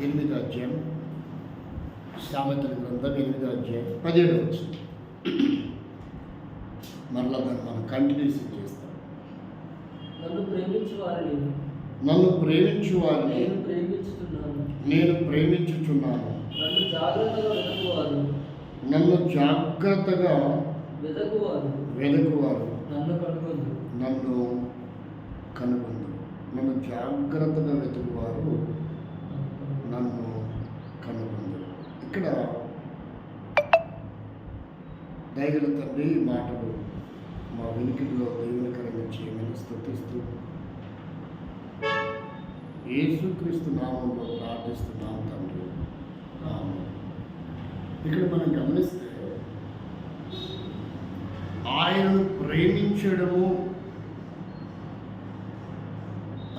8వ అధ్యాయం, సామెతల గ్రంథం 8వ అధ్యాయం 17వ వచనం. మరలా దాన్ని మనం కంటిన్యూషన్ చేస్తాం. నన్ను ప్రేమించు వారిని నేను ప్రేమించుచున్నాను. నన్ను జాగ్రత్తగా వెదకువారు నన్ను కనుగొందు. నన్ను జాగ్రత్తగా వెతుకువారు నన్ను కనుగొందు. ఇక్కడ దయగల తండ్రి మాటలు మా వినికిడిలో దేవునికరంగా చేయమని స్తుతిస్తూ యేసుక్రీస్తు నామంలో ప్రార్థిస్తున్నాం తండ్రి. ఆమేన్. ఇక్కడ మనం గమనిస్తే ఆయనను ప్రేమించడము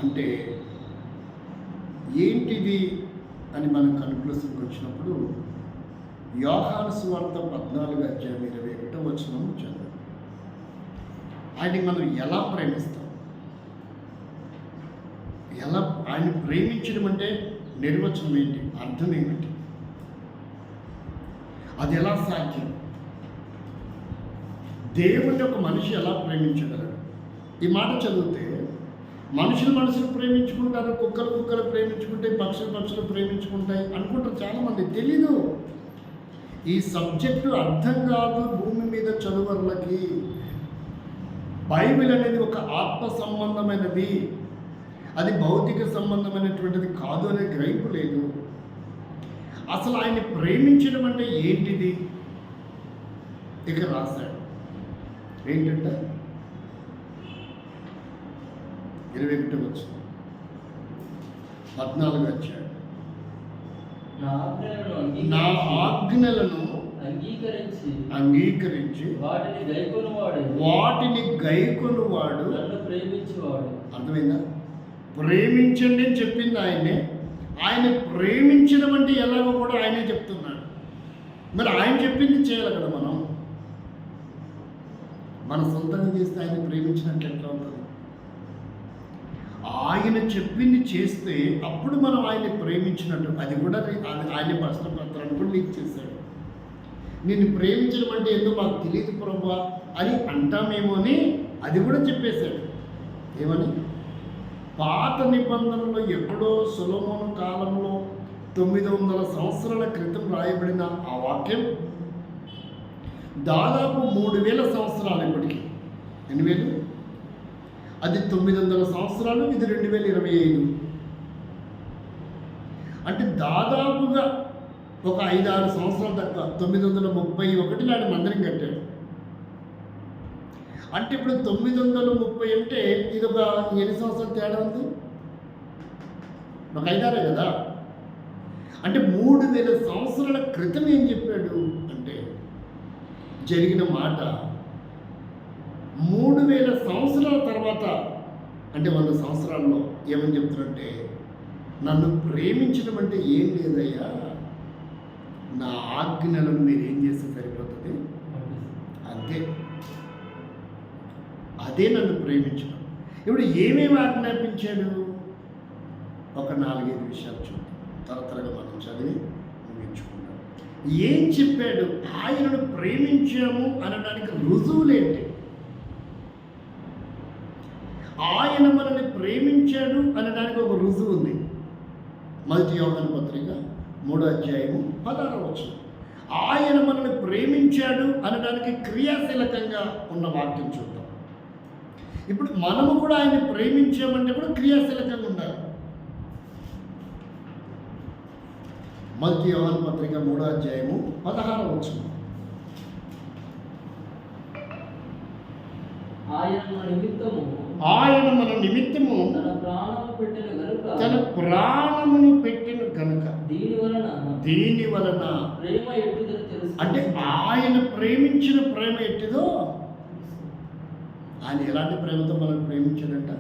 అంటే ఏంటిది అని మనం కన్క్లూషన్కి వచ్చినప్పుడు యోహాను సువార్త 14వ అధ్యాయం 21వ వచనం చదువు. ఆయన్ని మనం ఎలా ప్రేమిస్తాం? ఎలా ఆయన ప్రేమించడం అంటే నిర్వచనం ఏంటి? అర్థం ఏమిటి? అది ఎలా సాధ్యం? దేవుని ఒక మనిషి ఎలా ప్రేమించగలడు? ఈ మాట చదివితే మనుషులు ప్రేమించుకుంటారు, కుక్కలు ప్రేమించుకుంటాయి, పక్షులు ప్రేమించుకుంటాయి అనుకుంటారు చాలామంది. తెలీదు. ఈ సబ్జెక్టు అర్థం కాదు భూమి మీద చదువర్లకి. బైబిల్ అనేది ఒక ఆత్మ సంబంధమైనది, అది భౌతిక సంబంధమైనటువంటిది కాదు అనే గ్రహింపు లేదు. అసలు ఆయన ప్రేమించడం అంటే ఏంటిది? ఇక రాశాడు ఏంటంటే 21వ వచనం 14వ అధ్యాయం. నా ఆజ్ఞలను అంగీకరించి వాటిని గైకొనువాడు నన్ను ప్రేమించువాడు. అర్థమైందా? ప్రేమించండి అని చెప్పింది ఆయనే. ఆయన ప్రేమించడం అంటే ఎలాగో కూడా ఆయనే చెప్తున్నాడు. మరి ఆయన చెప్పింది చేయాలి కదా. మన సొంతంగా చేస్తే ఆయన ప్రేమించినట్లు ఎట్లా ఉంటుంది? ఆయన చెప్పింది చేస్తే అప్పుడు మనం ఆయన్ని ప్రేమించినట్టు. అది కూడా ఆయన ప్రశ్న పత్రాన్ని కూడా లీక్ చేశాడు. నిన్ను ప్రేమించడం అంటే ఏందో మాకు తెలియదు ప్రభువా అని అంటామేమో అని అది కూడా చెప్పేశాడు. ఏమని? పాత నిబంధనలో ఎప్పుడో సొలొమోను కాలంలో 900 సంవత్సరాల క్రితం రాయబడిన ఆ వాక్యం దాదాపు 3000 సంవత్సరాలు. ఇప్పటికి 8000, అది 900 సంవత్సరాలు, ఇది 2025. అంటే దాదాపుగా ఒక 5-6 సంవత్సరాల దాకా 931 నాడు మందిరం కట్టాడు. అంటే ఇప్పుడు 930 అంటే ఇది ఒక ఎన్ని సంవత్సరాలు తేడా ఉంది? ఒక 5-6 కదా. అంటే 3000 సంవత్సరాల క్రితం ఏం చెప్పాడు అంటే జరిగిన మాట 3000 సంవత్సరాల తర్వాత అంటే 100 సంవత్సరాల్లో ఏమని చెప్తున్నట్టే, నన్ను ప్రేమించడం అంటే ఏం లేదయ్యా, నా ఆజ్ఞలను మీరు ఏం చేస్తే సరిపోతుంది, అదే నన్ను ప్రేమించడం. ఇప్పుడు ఏమేమి ఆజ్ఞాపించాడు? ఒక 4-5 విషయాలు చూద్దాం. త్వరగా మనం చదివి ముగించుకున్నాం. ఏం చెప్పాడు? ఆయనను ప్రేమించాము అనడానికి రుజువులేంటి? ఆయన మనల్ని ప్రేమించాడు అనడానికి ఒక రుజువు ఉంది. మొదటి యోహాను పత్రిక 3వ అధ్యాయము 16వ వచనం. ఆయన మనల్ని ప్రేమించాడు అనడానికి క్రియాశీలకంగా ఉన్న వాక్యం చూద్దాం. ఇప్పుడు మనము కూడా ఆయన ప్రేమించామంటే కూడా క్రియాశీలకంగా ఉండాలి. మొదటి యోహాను పత్రిక 3వ అధ్యాయము 16వ వచనం. ఆయన మన నిమిత్తము తన ప్రాణమును పెట్టిన గనుక దీని వలన అంటే ఆయన ప్రేమించిన ప్రేమ ఎట్టిదో, ఆయన ఎలాంటి ప్రేమతో మనం ప్రేమించాడంట?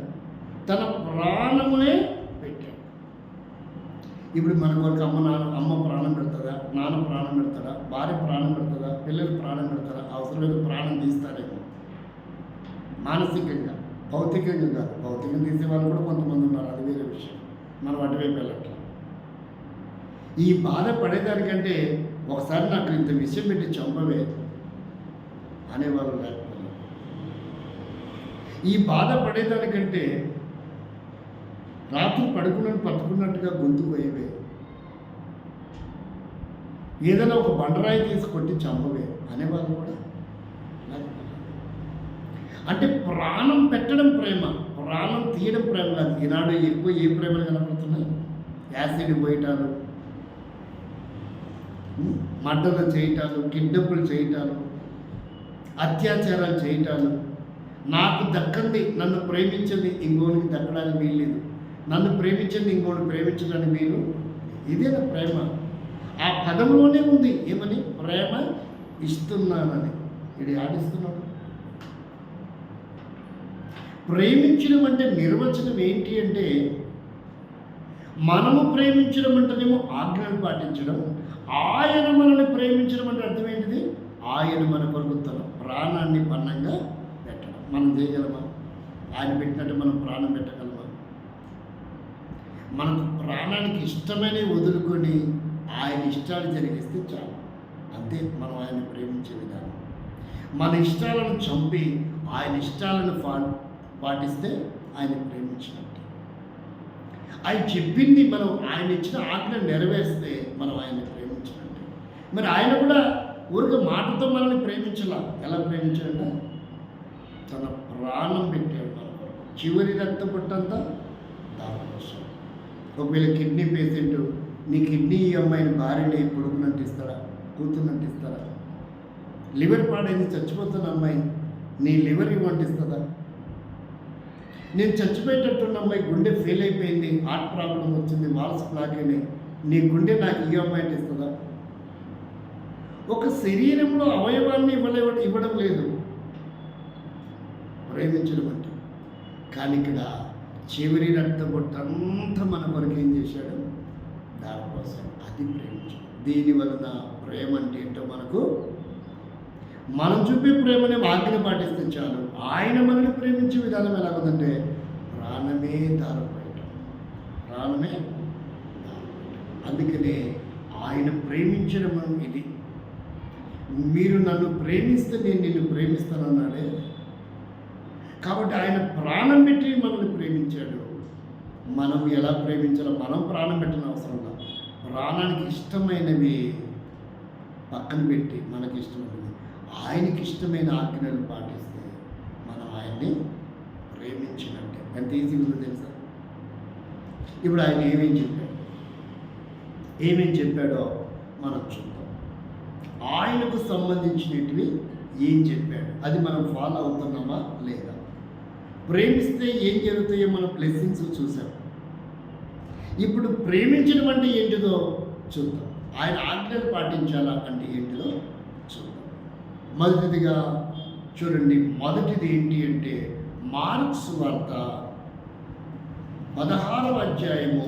తన ప్రాణమునే పెట్టాడు. ఇప్పుడు మన కొరకు అమ్మ ప్రాణం పెడతాడా? నాన్న ప్రాణం పెడతాడా? భార్య ప్రాణం పెడతాడా? పిల్లలు ప్రాణం పెడతాడా? అవసరం లేదు, ప్రాణం తీస్తాడేమో మానసికంగా, భౌతికంగా కాదు. భౌతికంగా తీసే వాళ్ళు కూడా కొంతమంది ఉన్నారు, అది వేరే విషయం. మనం అటువైపు వెళ్ళట్లేదు. ఈ బాధ పడేదానికంటే ఒకసారి నాకు ఇంత విషయం పెట్టి చంపవే అనేవాళ్ళు లేకపోతే, ఈ బాధ పడేదానికంటే రాత్రి పట్టుకున్నట్టుగా గొంతు పోయేవే, ఏదైనా ఒక బండరాయి తీసి కొట్టి చంపవే అనేవాళ్ళు కూడా లేకపోతే. అంటే ప్రాణం పెట్టడం ప్రేమ, ప్రాణం తీయడం ప్రేమ కాదు. ఈనాడు ఎక్కువ ఏ ప్రేమలు కనపడుతున్నాయి? యాసిడ్ పోయటాలు, మర్డర్లు చేయటాలు, కిడ్నాపులు చేయటాలు, అత్యాచారాలు చేయటాలు. నాకు దక్కంది, నన్ను ప్రేమించింది ఇంకోనికి దక్కడానికి వీల్లేదు, నన్ను ప్రేమించింది ఇంకోటి ప్రేమించడానికి వీలు. ఇదేనా ప్రేమ? ఆ పదంలోనే ఉంది ఏమని? ప్రేమ ఇస్తున్నానని. ఇది ఆడిస్తున్నాడు. ప్రేమించడం అంటే నిర్వచనం ఏంటి అంటే, మనము ప్రేమించడం అంటేనేమో ఆజ్ఞలు పాటించడం, ఆయన మనల్ని ప్రేమించడం అంటే అర్థం ఏంటిది? ఆయన మన కొరకు తన ప్రాణాన్ని పన్నంగా పెట్టడం. మనం చేయగలమా? ఆయన పెట్టినట్టు మనం ప్రాణం పెట్టగలమా? మనకు ప్రాణానికి ఇష్టమైనవి వదులుకొని ఆయన ఇష్టాలు జరిగిస్తే చాలు. అంతే మనం ఆయన ప్రేమించే విధానం. మన ఇష్టాలను చంపి ఆయన ఇష్టాలను పాటిస్తే ఆయన ప్రేమించినట్టు. ఆయన చెప్పింది మనం, ఆయన ఇచ్చిన ఆజ్ఞ నెరవేరిస్తే మనం ఆయన ప్రేమించినట్టు. మరి ఆయన కూడా ఊరికే మాటతో మనల్ని ప్రేమించాల. ఎలా ప్రేమించాడంటే తన ప్రాణం పెట్టాడు మన కొరకు. చివరి రక్తపొట్టంతా దాని కోసం. ఒకవేళ కిడ్నీ పేషెంట్, నీ కిడ్నీ ఈ అమ్మాయిని భార్యని కొడుకునంటే ఇస్తారా? కూతురునంటే ఇస్తారా? లివర్ పాడైంది, చచ్చిపోతున్న అమ్మాయి నీ లివర్ ఇవ్వంటే ఇస్తుందా? నేను చచ్చిపోయేటట్టున్న అమ్మాయి గుండె ఫెయిల్ అయిపోయింది, హార్ట్ ప్రాబ్లం వచ్చింది, వాల్స్ బ్లాక్ అయినాయి, నీ గుండె నాకు ఈ అమ్మాయి అంటే ఇస్తుందా? ఒక శరీరంలో అవయవాన్ని ఇవ్వడం లేదు ప్రేమించడం అంటే. కానీ ఇక్కడ చివరి రక్తబొట్టంతా మన కొరకు ఏం చేశాడు? దానికోసం. అది ప్రేమించడం. దీని వలన ప్రేమ అంటే ఏంటో మనకు, మనం చూపే ప్రేమని ఆజ్ఞ పాటిస్తే చాలు. ఆయన మనల్ని ప్రేమించే విధానం ఎలా ఉందంటే ప్రాణమే దారిపోయటం, ప్రాణమే దారిపోయటం. అందుకనే ఆయన ప్రేమించడం ఇది. మీరు నన్ను ప్రేమిస్తే నేను నిన్ను ప్రేమిస్తానన్నాడే. కాబట్టి ఆయన ప్రాణం పెట్టి మనల్ని ప్రేమించాడు. మనం ఎలా ప్రేమించాలో మనం ప్రాణం పెట్టిన అవసరం లేదు. ప్రాణానికి ఇష్టమైనవి పక్కన పెట్టి మనకి ఇష్టమైనవి, ఆయనకి ఇష్టమైన ఆజ్ఞలు పాటిస్తే మనం ఆయన్ని ప్రేమించినట్టే. ఎంత ఈజీ ఉందో తెలుసా? ఇప్పుడు ఆయన ఏమేం చెప్పాడో మనం చూద్దాం. ఆయనకు సంబంధించినవి ఏం చెప్పాడు, అది మనం ఫాలో అవుతున్నామా లేదా? ప్రేమిస్తే ఏం జరుగుతాయో మనం బ్లెస్సింగ్స్ చూసాం. ఇప్పుడు ప్రేమించడం అంటే ఏంటిదో చూద్దాం. ఆయన ఆజ్ఞలు పాటించాలా అంటే ఏంటిదో చూద్దాం. మొదటిదిగా చూడండి, మొదటిది ఏంటి అంటే మార్కు సువార్త 16వ అధ్యాయము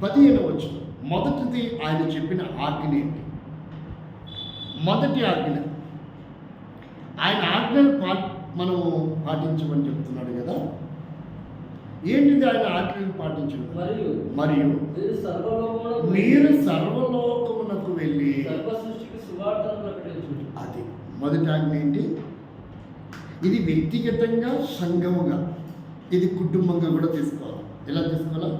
15వ వచనం. మొదటిది ఆయన చెప్పిన ఆజ్ఞ ఏంటి? మొదటి ఆజ్ఞ, ఆయన ఆజ్ఞలు మనము పాటించమని చెప్తున్నాడు కదా. ఏంటిది ఆయన ఆజ్ఞలు పాటించడం? మరియు మీరు సర్వలోకమునకు వెళ్ళి అది మొదటి ఆజ్ఞ ఏంటి? ఇది వ్యక్తిగతంగా, సంఘముగా, ఇది కుటుంబంగా కూడా తీసుకోవాలి. ఎలా తీసుకోవాలా?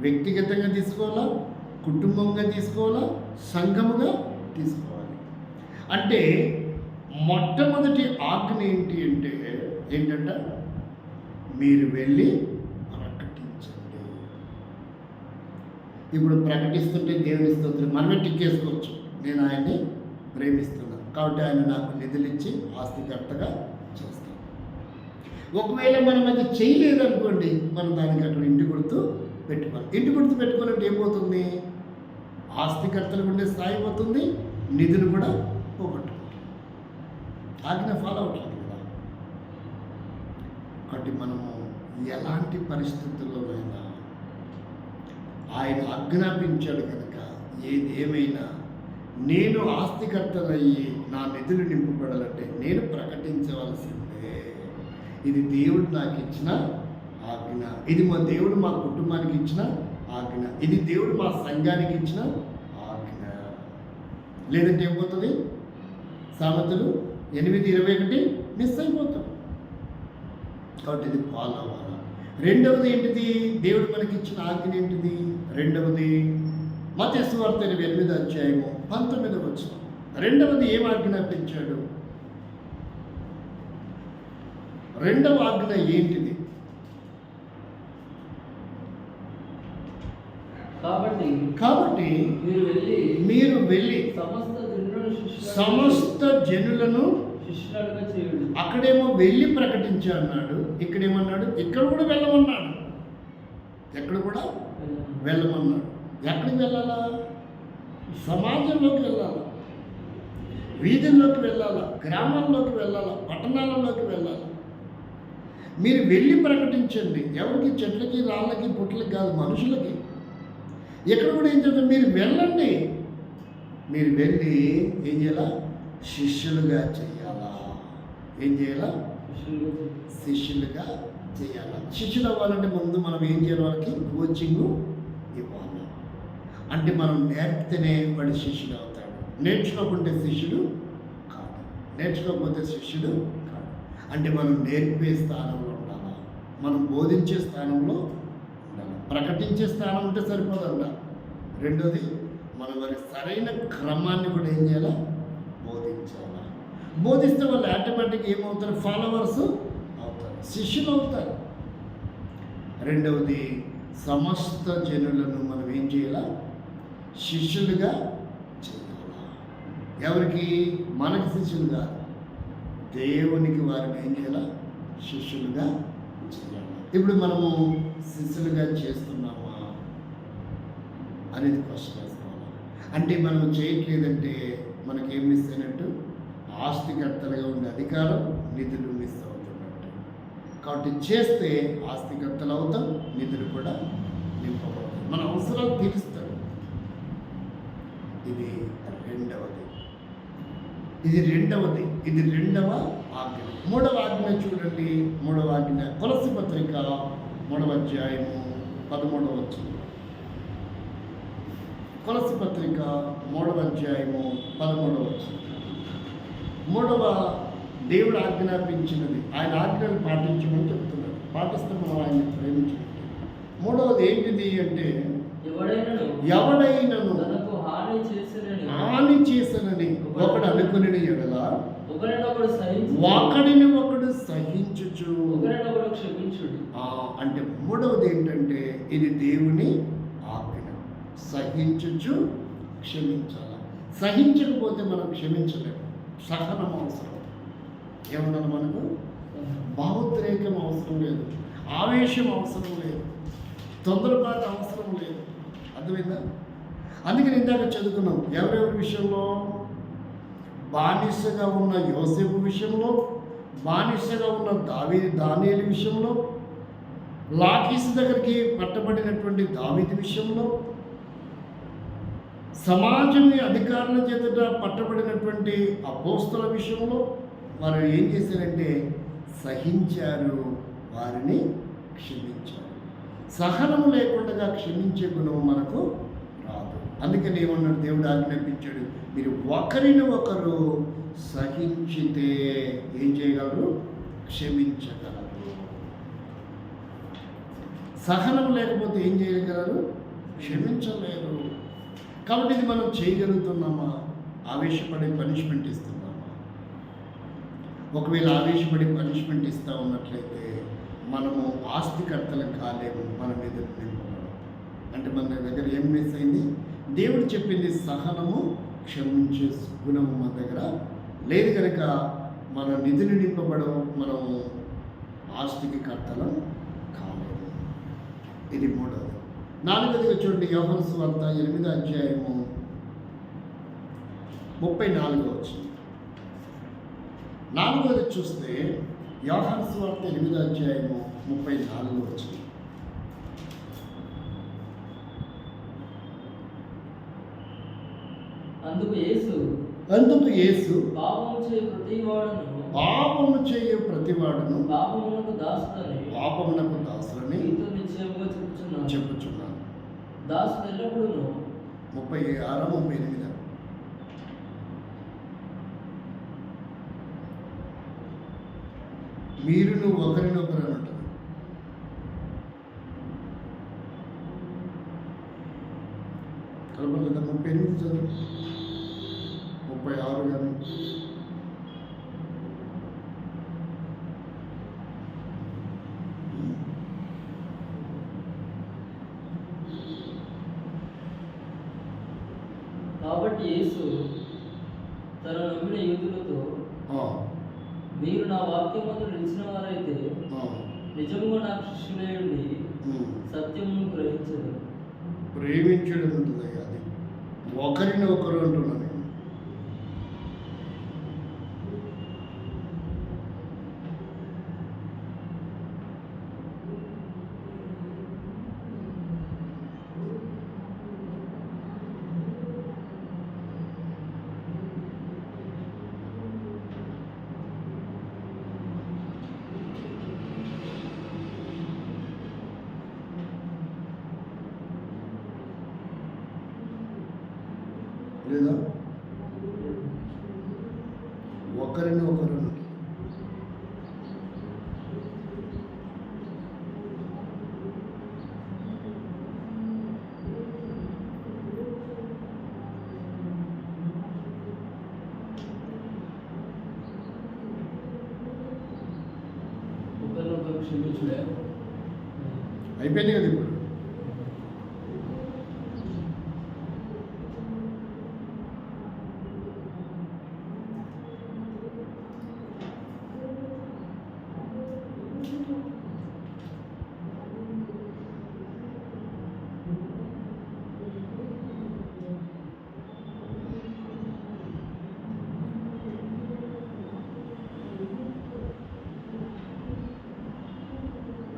వ్యక్తిగతంగా తీసుకోవాలా, కుటుంబంగా తీసుకోవాలా, సంఘముగా తీసుకోవాలి. అంటే మొట్టమొదటి ఆజ్ఞ ఏంటి అంటే ఏంటంటే మీరు వెళ్ళి ప్రకటించండి. ఇప్పుడు ప్రకటిస్తుంటే దేవుని స్తోత్రం మనమే టిక్కేసుకోవచ్చు. నేను ఆయన్ని ప్రేమిస్తున్నాను కాబట్టి ఆయన నాకు నిధులు ఇచ్చి ఆస్తికర్తగా చేస్తాను. ఒకవేళ మనం అది చేయలేదనుకోండి, మనం దానికి అక్కడ ఇంటి గుర్తు పెట్టుకోవాలి. ఇంటి గుర్తు పెట్టుకోవాలంటే ఏమవుతుంది? ఆస్తికర్తలకు ఉండే స్థాయి పోతుంది, నిధులు కూడా పోగొట్టుకుంటుంది. ఆజ్ఞ ఫాలో అవుతుంది కదా. కాబట్టి మనము ఎలాంటి పరిస్థితుల్లోనైనా ఆయన ఆజ్ఞాపించాడు కనుక ఏమైనా నేను ఆస్తికర్తనయ్యి నా నిధులు నింపబడాలంటే నేను ప్రకటించవలసిందే. ఇది దేవుడు నాకు ఇచ్చిన ఆజ్ఞ, ఇది మా దేవుడు మా కుటుంబానికి ఇచ్చిన ఆజ్ఞ. ఇది దేవుడు మా సంఘానికి ఇచ్చిన ఆజ్ఞ. లేదంటే ఏమవుతుంది? సామెతలు 8:21 మిస్ అయిపోతాం. కాబట్టి ఇది ఫాలో అవ్వాలి. రెండవది ఏంటిది? దేవుడు మనకి ఇచ్చిన ఆజ్ఞ ఏంటిది? రెండవది మత్తయి సువార్త 28:19. రెండవది ఏం ఆజ్ఞాపించాడు? రెండవ ఆజ్ఞ ఏంటిది? కాబట్టి మీరు వెళ్ళి సమస్త జనులను అక్కడేమో వెళ్ళి ప్రకటించా అన్నాడు, ఇక్కడేమన్నాడు? ఇక్కడ కూడా వెళ్ళమన్నాడు. ఎక్కడ కూడా వెళ్ళమన్నాడు. ఎక్కడికి వెళ్ళాలా? సమాజంలోకి వెళ్ళాలా, వీధుల్లోకి వెళ్ళాలా, గ్రామాల్లోకి వెళ్ళాలా, పట్టణాలలోకి వెళ్ళాలా. మీరు వెళ్ళి ప్రకటించండి. ఎవరికి? చెట్లకి, రాళ్ళకి, పుట్లకి కాదు, మనుషులకి. ఎక్కడ కూడా ఏం చేద్దాం? మీరు వెళ్ళండి. మీరు వెళ్ళి ఏం చేయాలా? శిష్యులుగా చేయాలా. ఏం చేయాలా? శిష్యులుగా చేయాలా. శిష్యులు అవ్వాలంటే ముందు మనం ఏం చేయాలి? వాళ్ళకి కోచింగ్ ఇవ్వాలి. అంటే మనం నేర్పితేనే వాడు శిష్యుడు అవుతాడు. నేర్చుకోకుంటే శిష్యుడు కాదు. నేర్చుకోకపోతే శిష్యుడు కాదు. అంటే మనం నేర్పే స్థానంలో ఉండాలి, మనం బోధించే స్థానంలో ఉండాలి. ప్రకటించే స్థానం ఉంటే సరిపోదంట. రెండోది మనం వారి సరైన క్రమాన్ని కూడా ఏం చేయాలా? బోధించాలా. బోధిస్తే వాళ్ళు ఆటోమేటిక్గా ఏమవుతారు? ఫాలోవర్స్ అవుతారు, శిష్యులు అవుతారు. రెండవది సమస్త జనులను మనం ఏం చేయాలా? శిష్యులుగా చేయాలా. ఎవరికి? మనకి శిష్యులు కాదు, దేవునికి వారిని ఏం చేయాలా? శిష్యులుగా చేయాలి. ఇప్పుడు మనము శిష్యులుగా చేస్తున్నామా అనేది క్వశ్చన్ వేసుకోవాలి. అంటే మనం చేయట్లేదంటే మనకేం మిస్ అయినట్టు? ఆస్తికర్తలుగా ఉండే అధికారం, నిధులు మిస్ అవుతున్నట్టు. కాబట్టి చేస్తే ఆస్తికర్తలు అవుతాం, నిధులు కూడా నింపబడతాయి, మన అవసరాలు తీరుస్తాడు. ఇది రెండవది. ఇది రెండవ ఆజ్ఞ. మూడవ ఆజ్ఞ చూడండి. మూడవ ఆజ్ఞ కొలస్సీ పత్రిక 3:13. కొలస్సీ పత్రిక 3:13. మూడవ దేవుడు ఆజ్ఞాపించినది, ఆయన ఆజ్ఞలు పాటించమని చెప్తున్నాడు. పాటిస్తే మనం ఆయన్ని ప్రేమించినట్టు. మూడవది ఏంటిది అంటే ఎవడైనను హాని చేసనని ఒకడు అనుకుని ఎడల ఒకడిని ఒకడు సహించుచు. అంటే మూడవది ఏంటంటే ఇది దేవుని ఆజ్ఞ. సహించుచు క్షమించాలి. సహించకపోతే మనం క్షమించలేము. సహనం అవసరం. ఏమన్నా మనకు? భావోద్రేకం అవసరం లేదు, ఆవేశం అవసరం లేదు, తొందరపాటు అవసరం లేదు. అర్థమైందా? అందుకని ఇందాక చదువుకున్నాం. ఎవరెవరి విషయంలో? బానిసగా ఉన్న యోసేపు విషయంలో, బానిసగా ఉన్న దానియేలు విషయంలో, లాకీసు దగ్గరికి పట్టబడినటువంటి దావీదు విషయంలో, సమాజం అధికారుల చేత పట్టబడినటువంటి అపోస్తల విషయంలో వారు ఏం చేశారంటే సహించారు, వారిని క్షమించారు. సహనం లేకుండా క్షమించే గుణం మనకు రాదు. అందుకని ఏమన్నాడు? దేవుడు ఆజ్ఞాపించాడు, మీరు ఒకరిని ఒకరు సహించితే ఏం చేయగలరు? క్షమించగలరు. సహనం లేకపోతే ఏం చేయగలరు? క్షమించలేరు. కాబట్టి ఇది మనం చేయగలుగుతున్నామా? ఆవేశపడి పనిష్మెంట్ ఇస్తున్నామా? ఒకవేళ ఆవేశపడి పనిష్మెంట్ ఇస్తూ ఉన్నట్లయితే మనము ఆస్తికర్తలకు కాలేము, మన మీద నింపబడం. అంటే మన దగ్గర ఏం మిస్ అయింది? దేవుడు చెప్పింది సహనము, క్షమించే గుణము మన దగ్గర లేదు కనుక మన నిధులు నింపబడం, మనము ఆస్తికి కర్తలం కాలేము. ఇది మూడవది. నాలుగవదిగా చూడండి, యోహాను సువార్త 8:34. నాలుగవది చూస్తే యోహాను సువార్త 8:34. అందుకు యేసు పాపము చేయు ప్రతివాడును పాపమునకు దాసులని చెప్పుచున్నాను. దాసుడు ఎల్లప్పుడూ 36, 38. మీరును ఒకరినొకరు అని ఉంటుంది. కలపలేదా? 38 చదువు, 36 కానీ. కాబట్టి యేసు తన నమ్మిన యూదులతో, మీరు నా వాక్యమందు నిలిచిన వారైతే నిజంగా నాకు శిష్యులై ఉండి సత్యమును గ్రహించదు. ప్రేమించడం ఉంటుంది అది. ఒకరిని ఒకరు అంటున్నాను నేను. లేదా ఒకరిని ఒకరు అన్నట్టు. ఒకరినొకరు క్షమించుడే. అయిపోయింది కదా ఇప్పుడు.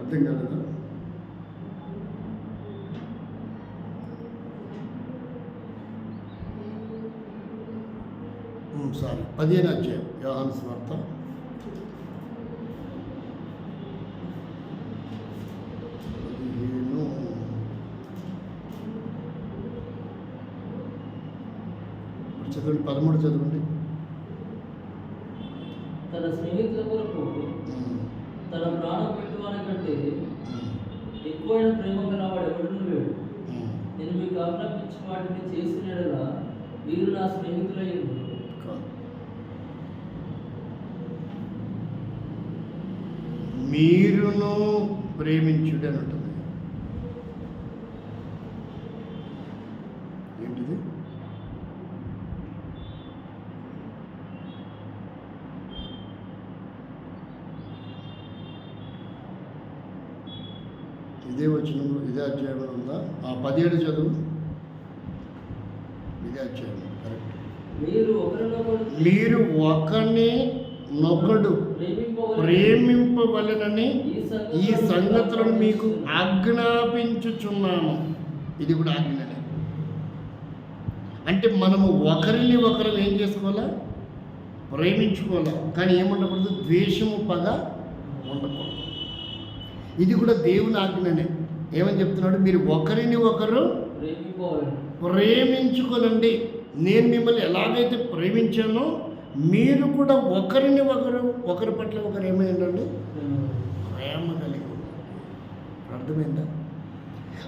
అర్థం కాలేదా? సారీ, 15 అధ్యాయం యోహాను సువార్త. చదవండి, 13 చదవండి. తన స్నేహితుల కొరకు తన ప్రాణం పెట్టువాని కంటే ఎక్కువైన ప్రేమ గలవాడు ఎవడును లేడు. నేను మీకు ఆజ్ఞాపించి వాటిని చేసిన యెడల మీరు నా స్నేహితులై ఉందురు. మీరును ప్రేమించుడు అని ఉంటుంది. ఏంటిది? ఇదే వచనంలో, ఇదే అధ్యాయంలో ఉందా? 17 చదువు. ఇదే అధ్యాయం, కరెక్ట్. మీరు ఒకరిని నొకడు ప్రేమింపవలెనని ఈ సంగతులను మీకు ఆజ్ఞాపించుచున్నాను. ఇది కూడా ఆజ్ఞనే. అంటే మనము ఒకరిని ఒకరు ఏం చేసుకోవాలా? ప్రేమించుకోవాలా. కానీ ఏముండకూడదు? ద్వేషము, పగ ఉండకూడదు. ఇది కూడా దేవుని ఆజ్ఞనే. ఏమని చెప్తున్నాడు? మీరు ఒకరిని ఒకరు ప్రేమించుకోనండి. నేను మిమ్మల్ని ఎలాగైతే ప్రేమించానో మీరు కూడా ఒకరిని ఒకరి పట్ల ఒకరు ఏమై ఉండండి? ప్రేమ కలిగి ఉండండి. అర్థమైందా?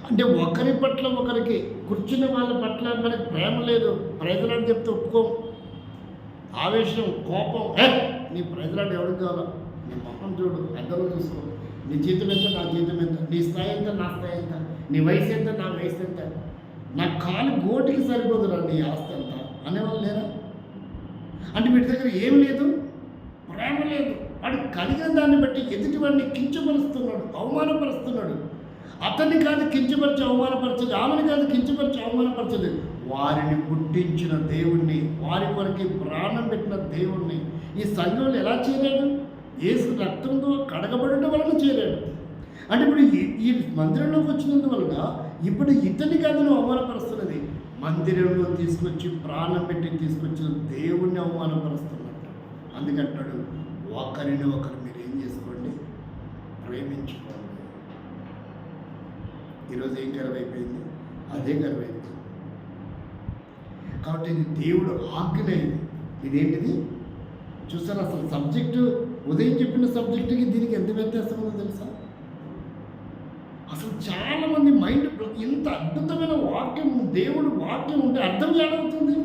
అంటే ఒకరి పట్ల ఒకరికి, కూర్చున్న వాళ్ళ పట్ల మనకి ప్రేమ లేదు, ప్రజలాంటి చెప్తే ఒప్పుకోం. ఆవేశం, కోపం, నీ ప్రజలాంటి ఎవరికి కావాలా? నీ మొహం చూడు, అద్దలో చూసుకో. నీ జీతం ఎంత, నా జీతం ఎంత, నీ స్థాయి ఎంత, నా స్థాయి ఎంత, నీ వయసు ఎంత, నా వయసు ఎంత, నా కాలు గోటికి సరిపోదురా నీ ఆస్తి ఎంత అనేవాళ్ళు లేరా? అంటే వీటి దగ్గర ఏమి లేదు, ప్రేమ లేదు. వాడు కలిగిన దాన్ని బట్టి ఎదుటి వాడిని కించపరుస్తున్నాడు, అవమానపరుస్తున్నాడు. అతన్ని కాదు కించపరిచి అవమానపరచదు, ఆమెను కాదు కించపరిచి అవమానపరచదు. వారిని పుట్టించిన దేవుణ్ణి, వారి కొరకు ప్రాణం పెట్టిన దేవుణ్ణి ఈ సంఘంలో ఎలా చేరాడు? యేసు రక్తంతో కడగబడటం వలన చేరాడు. అంటే ఇప్పుడు ఈ మందిరంలోకి వచ్చినందువలన ఇప్పుడు ఇతని కాదు నువ్వు అవమానపరుస్తున్నది, మందిరంలో తీసుకొచ్చి ప్రాణం పెట్టి తీసుకొచ్చిన దేవుణ్ణి అవమానపరుస్తున్నట్టు. అందుకంటాడు ఒకరిని ఒకరు మీరు ఏం చేసుకోండి? ప్రేమించుకోండి. ఈరోజు ఏం కరువైపోయింది? అదే గర్వైంది. కాబట్టి ఇది దేవుడు ఆజ్ఞ. ఇదేంటిది చూసారు? అసలు సబ్జెక్టు ఉదయం చెప్పిన సబ్జెక్టుకి దీనికి ఎంత వ్యత్యాసం ఉందో తెలుసా? అసలు చాలామంది మైండ్ ఇంత అద్భుతమైన వాక్యం, దేవుడు వాక్యం ఉంటే అర్థం ఏడవుతుంది.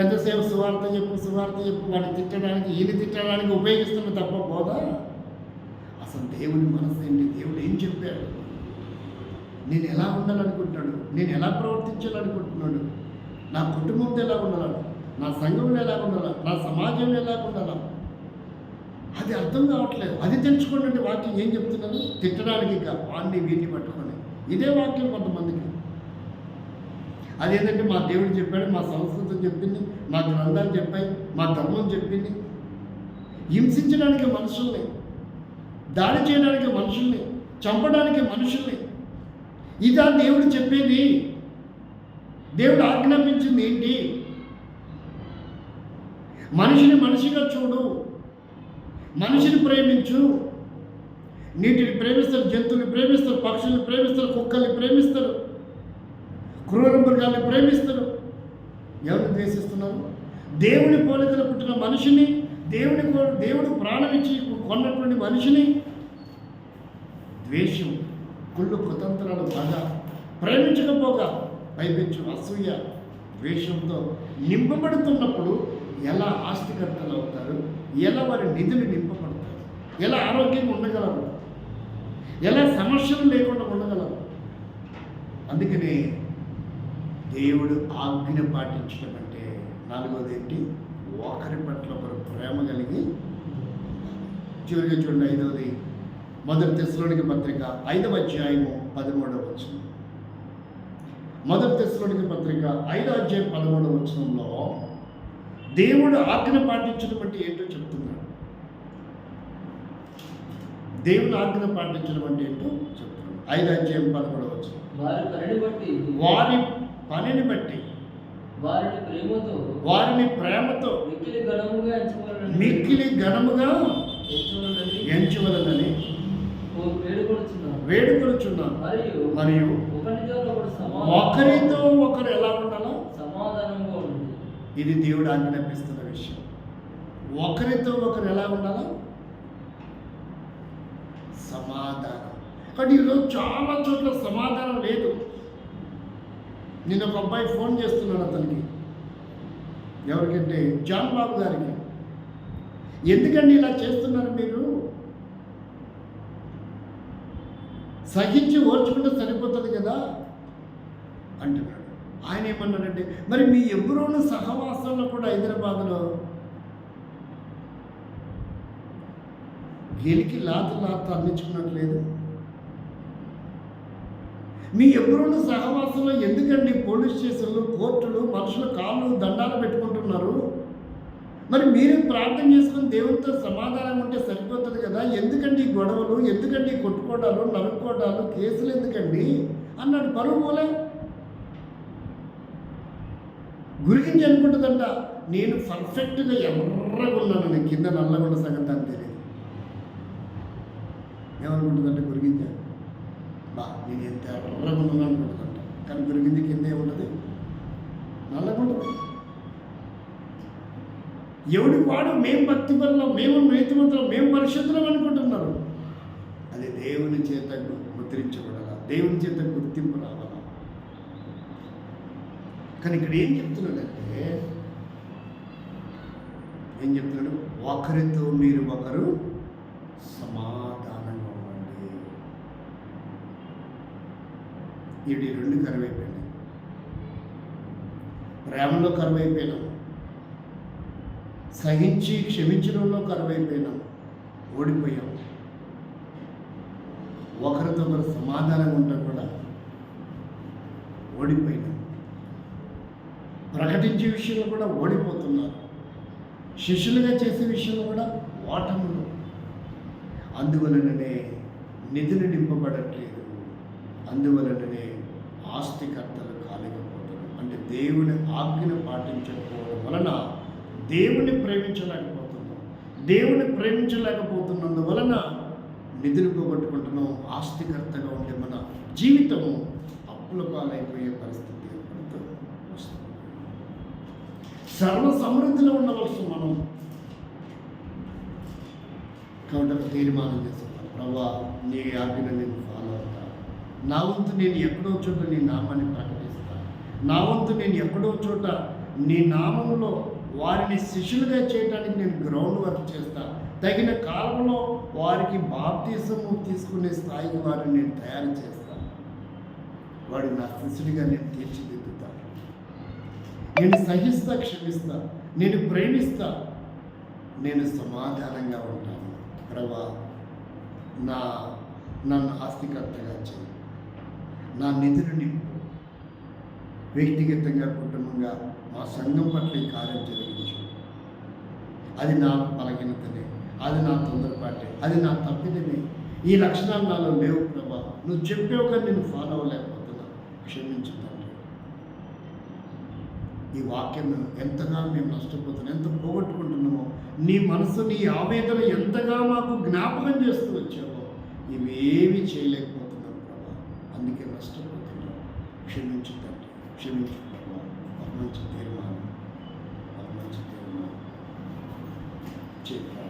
ఎంతసేపు సువార్త చెప్పు వాడిని తిట్టడానికి ఈయన తిట్టడానికి ఉపయోగిస్తున్న తప్ప పోదా? అసలు దేవుని మనసు ఏంటి? దేవుడు ఏం చెప్పాడు? నేను ఎలా ఉండాలనుకుంటున్నాడు? నేను ఎలా ప్రవర్తించాలనుకుంటున్నాడు? నా కుటుంబంతో ఎలా ఉండాలి? నా సంఘంలో ఎలా ఉండాలా? నా సమాజంలో ఎలా ఉండాలా? అది అర్థం కావట్లేదు. అది తెలుసుకోండి. వాక్యం ఏం చెప్తున్నాను? తిట్టడానికి ఇక వాడిని వీడిని పట్టుకొని ఇదే వాక్యం కొంతమందికి. అదేంటంటే మా దేవుడు చెప్పాడు, మా సంస్కృతం చెప్పింది, మా గ్రంథాలు చెప్పాయి, మా ధర్మం చెప్పింది. హింసించడానికి మనుషుల్ని, దాడి చేయడానికి మనుషుల్ని, చంపడానికి మనుషుల్ని, ఇదా దేవుడు చెప్పేది? దేవుడు ఆజ్ఞాపించింది ఏంటి? మనిషిని మనిషిగా చూడు, మనిషిని ప్రేమించు. నీటిని ప్రేమిస్తారు, జంతువుని ప్రేమిస్తారు, పక్షుల్ని ప్రేమిస్తారు, కుక్కల్ని ప్రేమిస్తారు, క్రూర మృగాల్ని ప్రేమిస్తారు. ఎవరిని ద్వేషిస్తున్నారు? దేవుని పోలికలో పుట్టిన మనిషిని, దేవుడు ప్రాణం ఇచ్చి కొన్నటువంటి మనిషిని ద్వేషం, కుళ్ళు కుతంత్రాలు బాగా ప్రేమించకపోగా పైపెచ్చు అసూయ ద్వేషంతో నింపబడుతున్నప్పుడు ఎలా ఆస్తికర్తలు అవుతారు? ఎలా వారి నిధులు నింపబడతారు? ఎలా ఆరోగ్యంగా ఉండగలరు? ఎలా సమస్యలు లేకుండా ఉండగలరు? అందుకనే దేవుడు ఆజ్ఞ పాటించడం అంటే నాలుగోది ఏంటి? ఒకరి పట్ల ఒకరు ప్రేమ కలిగి. చివరిగా చూడండి 5వది, 1 తెస్సలోనిక పత్రిక 5వ అధ్యాయము 13వ వచనం. 1 తెస్సలోనిక పత్రిక 5వ అధ్యాయం 13వ వచనంలో దేవుడు ఆజ్ఞ పాటించడం అంటే ఏంటో చెప్తున్నాడు. దేవుని ఆజ్ఞ పాటించడం అంటే ఏంటో చెప్తున్నాడు. 5వ అధ్యాయం 13వ వచనం. వారి పనిని బట్టి వారిని ప్రేమతో మిక్కిలి ఘనముగా ఎంచవలనని వేడుకొనుచున్నాను. మరియు ఒకరితో ఒకరు ఎలా ఉండాలో సమాధానంగా ఉంది. ఇది దేవుడు ఆజ్ఞాపిస్తున్న విషయం. ఒకరితో ఒకరు ఎలా ఉండాలో సమాధానం. కానీ ఈరోజు చాలా చోట్ల సమాధానం లేదు. నిన్న ఒక అబ్బాయి ఫోన్ చేస్తున్నాడు అతనికి. ఎవరికంటే జాన్ బాబు గారికి. ఎందుకండి ఇలా చేస్తున్నారు మీరు? సహించి ఓర్చుకుంటే సరిపోతుంది కదా అంటున్నాడు. ఆయన ఏమన్నాడంటే, మరి మీ ఎవ్వరోను సహవాసంలో కూడా హైదరాబాద్లో గెలికి లాత అందించుకున్నట్లేదు. మీ ఎవ్వరోను సహవాసంలో ఎందుకండి పోలీస్ స్టేషన్లు, కోర్టులు, మనుషుల కాళ్ళు దండాలు పెట్టుకుంటున్నారు? మరి మీరు ప్రార్థన చేసుకుని దేవునితో సమాధానం ఉంటే సరిపోతుంది కదా. ఎందుకండి గొడవలు? ఎందుకండి కొట్టుకోవడాలు, నరుక్కోవడాలు, కేసులు ఎందుకండి అన్నాడు. పరువు పోలే. గురించి అనుకుంటుందంట, నేను పర్ఫెక్ట్గా ఎర్రగా ఉన్నాను, నేను కింద నల్లగా ఉన్న సంగతి అని తెలియదు. ఏమనుకుంటుందంటే గురిగింజ, నేను ఎంత ఎర్రగా ఉన్నాను అనుకుంటుందంట. కానీ గురిగింజ కింద ఏముంటుంది? నల్లగా ఉంటుంది. ఎవడికి వాడు మేము భక్తి పరులం, మేము నీతిమంతులం, మేము పరిశుద్ధులం అనుకుంటున్నారు. అది దేవుని చేత ముద్రించబడాలా, దేవుని చేత గుర్తింపు రావాలా. కానీ ఇక్కడ ఏం చెప్తున్నాడంటే, ఒకరితో మీరు ఒకరు సమాధానంగా ఉండండి. ఇవి రెండు కరువైపోయినాయి. ప్రేమలో కరువైపోయినాం, సహించి క్షమించడంలో కరువైపోయినాం, ఓడిపోయాం. ఒకరితో ఒకరు సమాధానంగా ఉండడం కూడా ఓడిపోయినాం. ప్రకటించే విషయంలో కూడా ఓడిపోతున్నారు. శిష్యులుగా చేసే విషయంలో కూడా ఓటములు. అందువలననే నిధులు నింపబడట్లేదు. అందువలననే ఆస్తికర్తలు కాలేకపోతున్నారు. అంటే దేవుని ఆజ్ఞను పాటించకపోవడం వలన దేవుని ప్రేమించలేకపోతున్నాం. దేవుని ప్రేమించలేకపోతున్నందువలన నిధులు పోగొట్టుకుంటున్నాం. ఆస్తికర్తగా ఉండే మన జీవితం అప్పుల పాలైపోయే పరిస్థితి ఏర్పడుతూ వస్తుంది. సర్వ సమృద్ధిలో ఉండవలసిన మనం కాబట్టి తీర్మానం చేసుకున్నాను, ప్రభా నీ ఆజ్ఞ నేను ఫాలో అవుతా, నా వంతు నేను ఎక్కడో చోట నీ నామాన్ని ప్రకటిస్తా, నా వంతు నేను ఎక్కడో చోట నీ నామంలో వారిని శిష్యులుగా చేయడానికి నేను గ్రౌండ్ వర్క్ చేస్తా, తగిన కాలంలో వారికి బాప్తిజము తీసుకునే స్థాయికి వారిని నేను తయారు చేస్తా, వాడు నా శిష్యుడిగా నేను తీర్చిదిద్దుతా, నేను సహిస్తా, క్షమిస్తా, నేను ప్రేమిస్తా, నేను సమాధానంగా ఉంటాను. ప్రభా నన్ను ఆస్తికర్తగా చేయి, నా నిధులు నింపు, వ్యక్తిగతంగా కుటుంబంగా మా సంఘం పట్ల ఈ కార్యం జరిగించు. అది నా బలహీనతనే, అది నా తొందరపాటే, అది నా తప్పిదమే, ఈ లక్షణాలు నాలో లేవు ప్రభా, నువ్వు చెప్పావు కానీ నేను ఫాలో అవ్వలేకపోతున్నా, క్షమించు తండ్రి. ఈ వాక్యం ఎంతగా మేము నష్టపోతున్నాం, ఎంత పోగొట్టుకుంటున్నామో, నీ మనసు నీ ఆవేదన ఎంతగా మాకు జ్ఞాపకం చేస్తూ వచ్చావో, ఇవేవి చేయలేకపోతున్నాం ప్రభా, అందుకే నష్టపోతున్నాం. క్షమించు తండ్రి, క్షమించు ప్రభా. ఒక మంచి తీర్మానం చేయి.